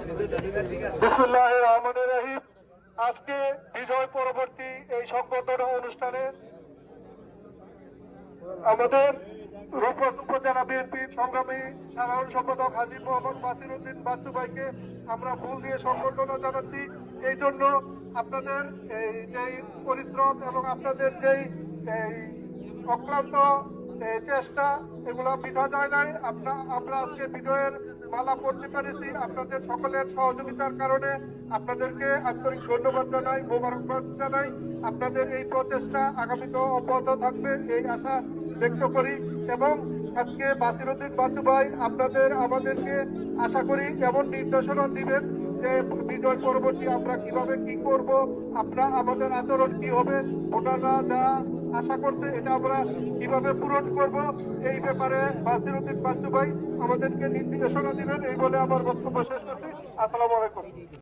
বিসমিল্লাহির রহমানির রহিম। আজকে বিজয় পরবর্তী এই সংবর্ধনা অনুষ্ঠানে আমাদের রূপগঞ্জ উপজেলা বিএনপির সংগ্রামী সাধারণ সম্পাদক হাজী মোহাম্মদ বাসির উদ্দিন বাচ্চু ভাইকে আমরা ফুল দিয়ে সংবর্ধনা জানাচ্ছি। এই জন্য আপনাদের এই যেই পরিশ্রম এবং আপনাদের যেই অক্লান্ত চেষ্টা এগুলো বৃথা যায় নাই। আমরা আজকে বিজয়ের মালা পড়তে পেরেছি আপনাদের সকলের সহযোগিতার কারণে। আপনাদেরকে আন্তরিক ধন্যবাদ জানাই, মোবারকবাদ জানাই। আপনাদের এই প্রচেষ্টা আগামীতেও অব্যাহত থাকবে এই আশা ব্যক্ত করি। এবং আজকে বাসির উদ্দিন বাচ্চু ভাই আমাদেরকে আশা করি এমন নির্দেশনা দিবেন যে বিজয় পরবর্তী আমরা কিভাবে কি করব, আমাদের আচরণ কি হবে, ভোটাররা যা আশা করছে এটা আমরা কিভাবে পূরণ করব, এই ব্যাপারে বাসির উদ্দিন বাচ্চু ভাই আমাদেরকে নির্দেশনা দিবেন। এই বলে আমার বক্তব্য শেষ করছি। আসসালামু আলাইকুম।